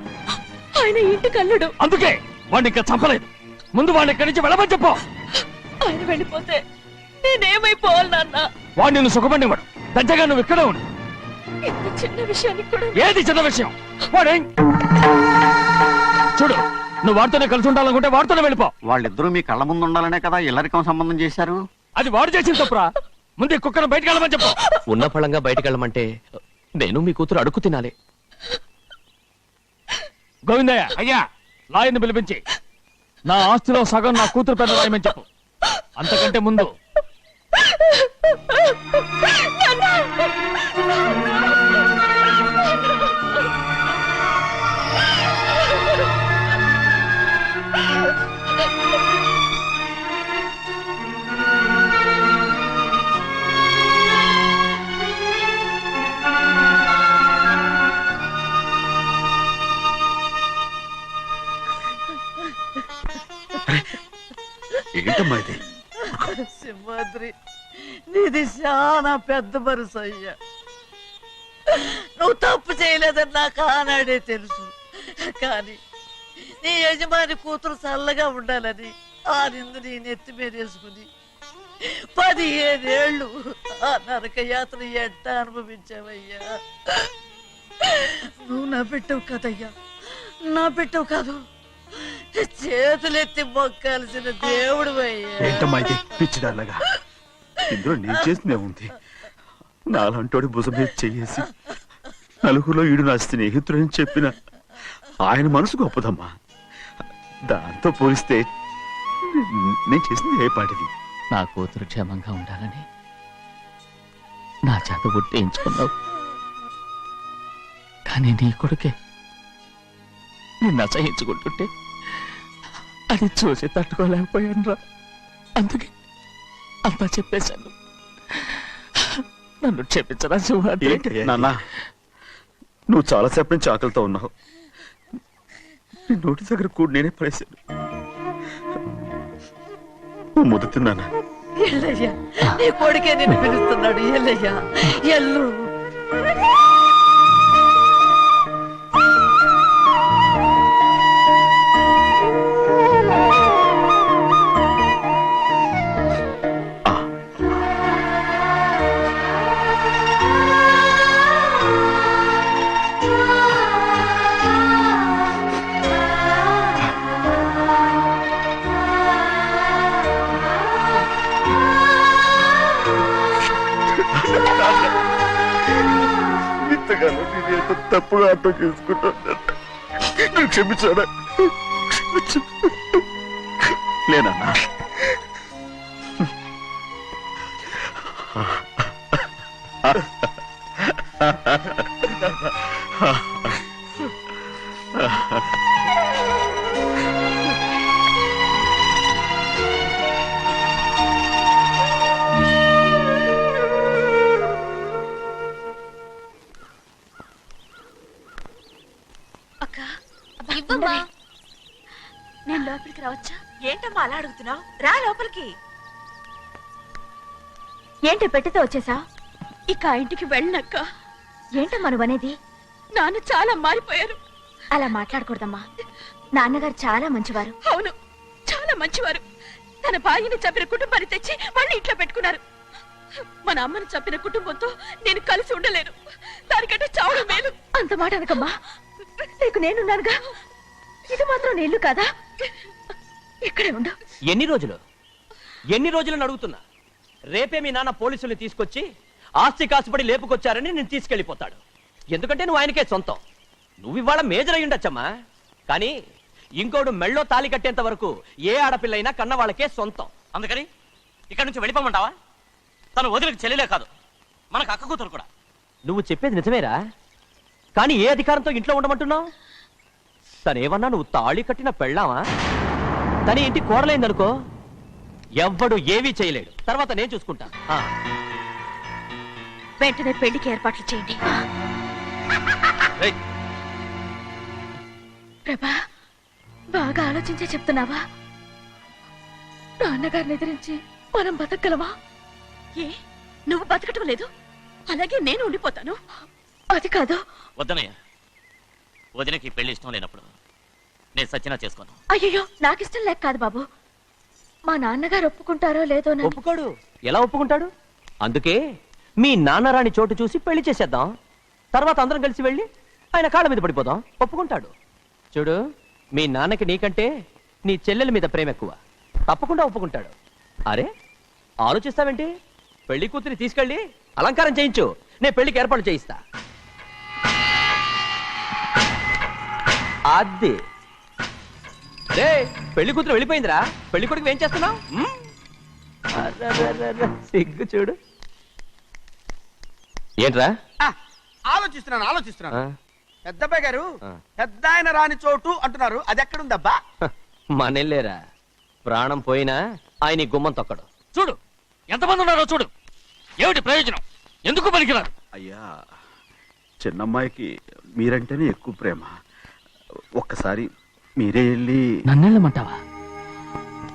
ఆయన ఇంటి కల్లుడు. అందుకే వాడిని ఇంకా చంపలేదు. ముందు వాడిని ఇక్కడి నుంచి వెళ్ళమని చెప్పు. ఆయన వెళ్ళిపోతే నేనేమైపోవాలి నాన్న? వాడు నిన్ను సుఖపడివాడు. దచ్చగా నువ్వు ఇక్కడే ఉండు. ఇంత చిన్న విషయానికి కూడా ఏది చిన్న విషయం? వాడే చూడు, నువ్వు వాడితోనే కలిసి ఉండాలనుకుంటే వాడితోనే వెళ్ళిపో. వాళ్ళిద్దరూ మీ కళ్ళ ముందు ఉండాలనే కదా ఇల్లరికం సంబంధం చేశారు. అది వాడు చేసిన తప్పురా. ముందు ఈ కుక్కను బయటకు వెళ్ళమని చెప్పు. ఉన్న పళంగా బయటకు వెళ్ళమంటే నేను మీ కూతురు అడుగు తినాలి. గోవిందయ్య అయ్యా లాయర్ని పిలిపించి నా ఆస్తిలో సగం నా కూతురు పెద్ద రాయమని చెప్పు. అంతకంటే ముందు ఏంటమ్మా ఇది? సింహాద్రి నీది చాలా పెద్ద మనసు అయ్యా. నువ్వు తప్పు చేయలేదని నాకు ఆనాడే తెలుసు. కానీ నీ యజమాని కూతురు చల్లగా ఉండాలని ఆ నిందు నీ నెత్తి మీద వేసుకుని 15 ఏళ్ళు ఆ నరక యాత్ర ఎట్ట అనుభవించావయ్యా. నువ్వు నా పెట్టవు కదయ్యా, నా పెట్టవు కాదు, చేతులెత్తి మొక్కాల్సిన దేవుడు అయ్యా. ఏంటమ్మా ఇది పిచ్చిదారులాగా? ఇందులో నేను చేసినే ఉంది. నాలంటోడి భుజం మీద చెయ్యేసి నలుగురిలో ఈడు నా స్నేహితుడని చెప్పిన ఆయన మనసు గొప్పదమ్మా. దాంతో పోలిస్తే నేను చేసింది ఏ పాటిది? నా కూతురు క్షేమంగా ఉండాలని నా చేత గుర్తించుకున్నావు. కానీ నీ కొడుకే నిన్ను అసహించుకుంటుంటే అది చూసి తట్టుకోలేకపోయాను రా. అందుకే అంతా చెప్పేశాను. నన్ను క్షమించరా సింహాద్రి. నాన్న, నువ్వు చాలాసేపు నుంచి ఆకలితో ఉన్నావు. నీ నోటి దగ్గర కూడా నేనే పడేశాను. ముద్ద తిన్నానా? ఎల్లయ్యా, నీ కొడుకే నిన్ను పిలుస్తున్నాడు. ఎల్లయ్యా, ఎల్లు. ఇంతకాలం నేను తప్పుగా అర్థం చేసుకుంటాను. నువ్వు క్షమించాడా? లేనన్నా. ఏంటమ్మా అలా అడుగుతున్నావు? రా లోపలికి. ఏంటి పెట్టితే వచ్చేసా? ఇక ఆ ఇంటికి వెళ్ళనక్క. ఏంటమ్మా నువ్వు అనేది? నాన్న చాలా మారిపోయారు. అలా మాట్లాడకూడదమ్మా. నాన్నగారు చాలా మంచివారు. అవును, చాలా మంచివారు. తన భార్యని చంపిన కుటుంబాన్ని తెచ్చి మళ్ళీ ఇంట్లో పెట్టుకున్నారు. మన అమ్మని చంపిన కుటుంబంతో నేను కలిసి ఉండలేను. దానికంటే చావడం మేలు. అంత మాట అనకమ్మా. నీకు నేనున్నానుగా. ఇది మాత్రం నీళ్లు కాదా? ఇక్కడే ఉండు. ఎన్ని రోజులని అడుగుతున్నా. రేపే మీ నాన్న పోలీసుల్ని తీసుకొచ్చి ఆస్తి కాసుపడి లేపుకొచ్చారని నేను తీసుకెళ్లిపోతాడు. ఎందుకంటే నువ్వు ఆయనకే సొంతం. నువ్వు ఇవాళ మేజర్ అయి ఉండొచ్చమ్మా, కానీ ఇంకోడు మెళ్ళో తాళి కట్టేంత వరకు ఏ ఆడపిల్లైనా కన్న వాళ్ళకే సొంతం. అందుకని ఇక్కడ నుంచి వెళ్ళిపోమంటావా? తను వదిలికి చెల్లెలే కాదు, మనకు అక్క కూతురు కూడా. నువ్వు చెప్పేది నిజమేరా, కానీ ఏ అధికారంతో ఇంట్లో ఉండమంటున్నావు? తనేమన్నా నువ్వు తాళి కట్టిన పెళ్ళావా? తన ఇంటి కోడలైందనుకో, ఎవ్వడు ఏవీ చేయలేడు. తర్వాత నేను చూసుకుంటా. వెంటనే పెళ్లికి ఏర్పాట్లు చేయండి. ప్రభా, బాగా ఆలోచించే చెప్తున్నావా? నాన్నగారిని ఎదిరించి మనం బతకగలవా? ఏ, నువ్వు బతకటం లేదు, అలాగే నేను ఉండిపోతాను. అది కాదు. వద్దనయ్య, వదినకి పెళ్లి ఇష్టం లేనప్పుడు నేను సచ్చినా చేసుకోను. అయ్యో, నాకిష్టం లేక కాదు బాబు. మా నాన్నగారు ఒప్పుకుంటారో లేదో. ఒప్పుకోడు. ఎలా ఒప్పుకుంటాడు? అందుకే మీ నాన్నరాని చోటు చూసి పెళ్లి చేసేద్దాం. తర్వాత అందరం కలిసి వెళ్ళి ఆయన కాళ్ళ మీద పడిపోదాం. ఒప్పుకుంటాడు. చూడు, మీ నాన్నకి నీకంటే నీ చెల్లెల మీద ప్రేమ ఎక్కువ. తప్పకుండా ఒప్పుకుంటాడు. అరే, ఆలోచిస్తావేంటి? పెళ్లి కూతురి తీసుకెళ్ళి అలంకారం చేయించు, నేను పెళ్లికి ఏర్పాటు చేయిస్తా. అది రే, పెళ్లి కూతురు వెళ్ళిపోయిందిరా. పెళ్లి కొడుకు ఏం చేస్తున్నావు? సిగ్గు చూడు. ఏంట్రా? ఆలోచిస్తున్నాను. పెద్దబ్బాయి గారు పెద్ద ఆయన రాని చోటు అంటున్నారు, అది ఎక్కడుందబ్బా? మనెళ్ళేరా, ప్రాణం పోయినా ఆయన గుమ్మం తొక్కడు. చూడు ఎంతమంది ఉన్నారో చూడు. ఏమిటి ప్రయోజనం? ఎందుకు పనికిరారు? అయ్యా, చిన్నమ్మాయికి మీరంటేనే ఎక్కువ ప్రేమ. ఒక్కసారి మీరే వెళ్ళి. నన్నెళ్ళమంటావా?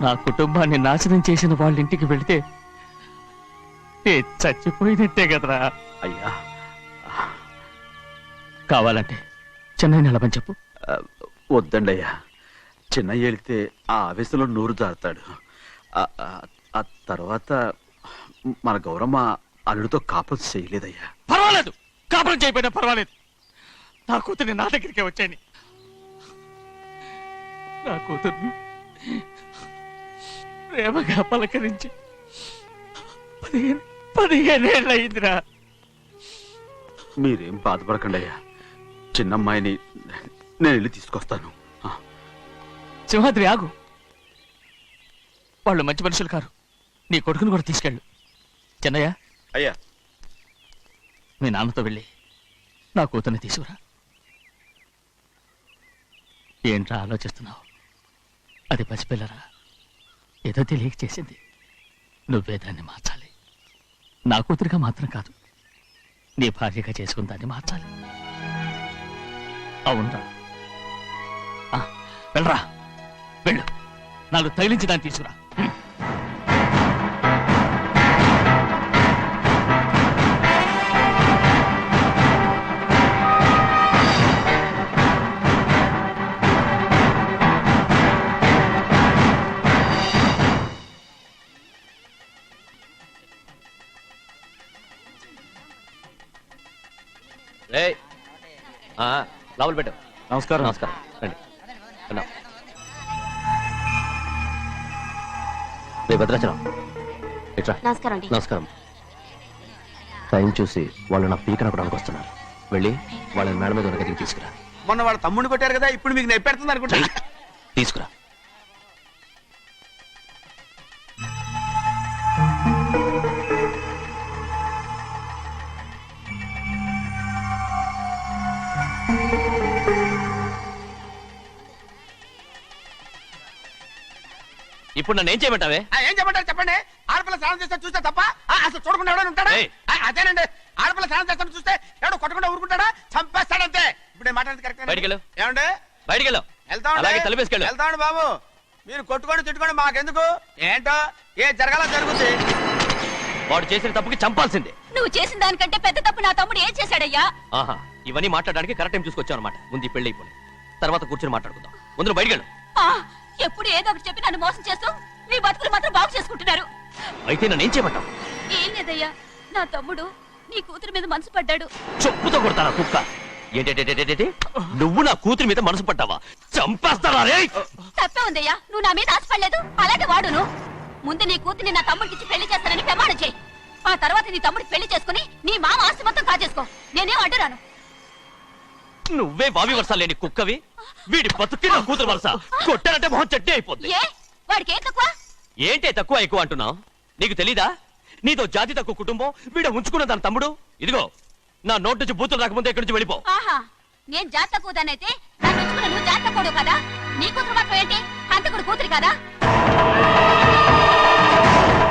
నా కుటుంబాన్ని నాశనం చేసిన వాళ్ళ ఇంటికి వెళితే చచ్చిపోయినట్టే కదరా. అయ్యా, కావాలంటే చెన్నై నిలబని చెప్పు. వద్దండి అయ్యా, చిన్నయ్య వెళితే ఆ ఆవేశంలో నోరు జారుతాడు. ఆ తర్వాత మన గౌరమ్మ అల్లుడితో కాపురం చేయలేదయ్యా. పర్వాలేదు, కాపురం చేయకపోయినా పర్వాలేదు. నా కూతుర్ని నా దగ్గరికే వచ్చాయని. నా కూతుర్ని ప్రేమగా పలకరించి 15 ఏళ్ళు అయిందిరా. మీరేం బాధపడకండి అయ్యా, చిన్నమ్మాయిని నేను వెళ్ళి తీసుకొస్తాను. సింహాద్రి ఆగు. వాళ్ళు మంచి మనుషులు కారు. నీ కొడుకుని కూడా తీసుకెళ్ళు. చెన్నయ్య, అయ్యా, మీ నాన్నతో వెళ్ళి నా కూతుర్ని తీసుకురా. ఏంట్రా ఆలోచిస్తున్నావు? అది పసిపిల్లరా, ఏదో తెలియక చేసింది. నువ్వే దాన్ని మార్చాలి. నా కూతురిగా మాత్రం కాదు, నీ భార్యగా చేసుకుని దాన్ని మార్చాలి. అవునరా, వెళ్ళరా, వెళ్ళు. నాలుగు తగిలించి దాన్ని తీసుకురా. లోపల పెట్టు. నమస్కారం. నమస్కారం. రండి. భద్రాచలం ఇట్రా. నమస్కారం అండి. నమస్కారం. టైం చూసి వాళ్ళు నా పీక నక్కడానికి వస్తున్నారు. వెళ్ళి వాళ్ళని మేడ మీద ఉన్న గదికి తీసుకురా. మొన్న వాళ్ళ తమ్ముడిని కొట్టారు కదా, ఇప్పుడు మీకు నెప్పెడుతుంది అనుకుంటా. తీసుకురా. ఇప్పుడు నన్ను ఏం చేయమంటావే? ఏం చెప్పంటారు చెప్పండి. ఆడపిల్ల స్నానం చేస్తే చూస్తే తప్ప అసలు చూడకుండా ఎవడో ఉంటాడా? అదేనండి, ఆడపిల్ల స్నానం చేస్తాను చూస్తే ఎవడో కొట్టకుండా ఊరుకుంటాడా? చంపేస్తాడంతే. ఇప్పుడు నేను మాట్లాడేది కరెక్ట్. బయటికి వెళ్ళు. ఏమండి? బయటికి వెళ్ళు. వెళ్తామండి. అలాగే తలపేసుకెళ్ళు. వెళ్తామండి బాబు. మీరు కొట్టుకొని తిట్టుకొని మాకెందుకు? ఏంటో ఏ జరగాల జరుగుతుంది. వాడు చేసిన తప్పుకి చంపాల్సిందే. నువ్వు చేసిన దానికంటే పెద్ద తప్పు నా తమ్ముడు ఏం చేశాడయ్యా? ఆహా, ఇవన్నీ మాట్లాడడానికి కరెక్ట్ టైం చూసుకొచ్చావు అనమాట. ముందు ఈ పెళ్లి అయిపోయి తర్వాత కూర్చొని మాట్లాడుకుందాం. ముందు బయటికి వెళ్ళు. ఎప్పుడు ఏదో ఒకటి చెప్పి నన్ను మోసం చేస్తూ మీ బతుకులు మాత్రం బాగు చేసుకుంటున్నారు. అయితే నన్నేం చేయమంటావు? ఏం లేదయ్యా, నా తమ్ముడు నీ కూతురు మీద మనసు పడ్డాడు. చెప్పుతో కొడతారా కుక్క? ఏంటేంటి నువ్వు నా కూతురి మీద మనసు పడ్డావా? చంపేస్తారా రే? తప్పే ఉందయ్యా, నువ్వు నా మీద ఆశపడలేదు, అలాగే వాడును. ముందు నీ కూతుర్ని నా తమ్ముడికి పెళ్లి చేస్తానని ప్రమాణం చేయి. ఆ తర్వాత నీ తమ్ముడికి పెళ్లి చేసుకుని నీ మామ ఆస్తి మొత్తం కాజేసుకో. నేనేం అడ్డురాను. నువ్వే బావి వరుస లేని కుక్కవి. వీడి బతుక్కి నా కూతురు వరుస. కొట్టారంటే మొహం చట్నీ అయిపోద్ది. ఏ వాడికి ఏం తక్కువ? ఏంటే తక్కువ ఎక్కువ అంటున్నావు? నీకు తెలీదా? నీతో జాతి తక్కువ కుటుంబం వీడ ఉంచుకున్న దాని తమ్ముడు. ఇదిగో నా నోటు నుంచి బూతులు రాకముందే ఇక్కడి నుంచి వెళ్ళిపో. ఆహా, నేను జాత కూదనైతే నన్ను ఉంచుకున్న నువ్వు జాత కూడు కదా. నీ కూతురు మాత్రం ఏంటి, హంతకుడు కూతురు కదా.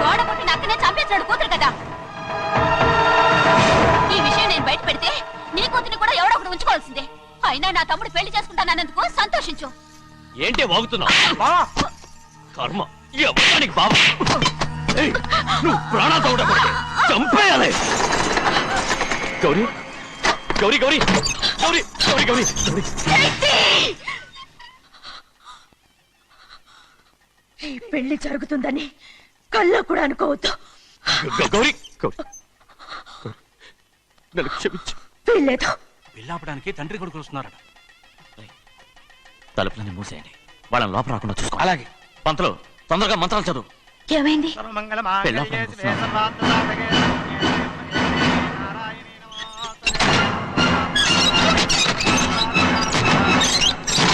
గోడ పుట్టిన అక్కనే చంపేసినాడు కూతురు కదా. ఈ విషయం నేను బయట పెడితే నీ కూతురిని కూడా ఎవడో ఒకటి ఉంచుకోవాల్సిందే. అయినా నా తమ్ముడు పెళ్లి చేసుకుంటానన్నందుకు సంతోషించు. ఏంటి వాగుతున్నావు? కర్మ ఎవరికి బాబా. నువ్వు ప్రాణాలతో ఉండకూడదు, చంపేయాలి. గౌరీ గౌరీ గౌరీ గౌరీ గౌరీ గౌరీ గౌరీ. ఈ పెళ్లి జరుగుతుందని కల్లో కూడా అనుకోవద్దు. గౌరీ గౌరీ నన్ను క్షమించు. వీల్లేదు. పెళ్ళాపడానికి తండ్రి కొడుకులు వస్తున్నారట. తలుపులన్నీ మూసేయండి, వాళ్ళని లోపల రాకుండా చూసుకో. అలాగే. పంతలు తొందరగా మంత్రాలు చదువు. ఏమైంది?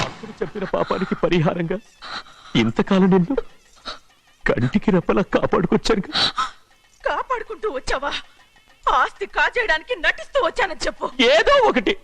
అప్పుడు చెప్పిన పాపానికి పరిహారంగా ఇంతకాలం నిన్ను కంటికి రెప్పలా కాపాడుకొచ్చాను. కాపాడుకుంటూ వచ్చావా? ఆస్తి కాజేయడానికి నటిస్తూ వచ్చానని చెప్పు. ఏదో ఒకటి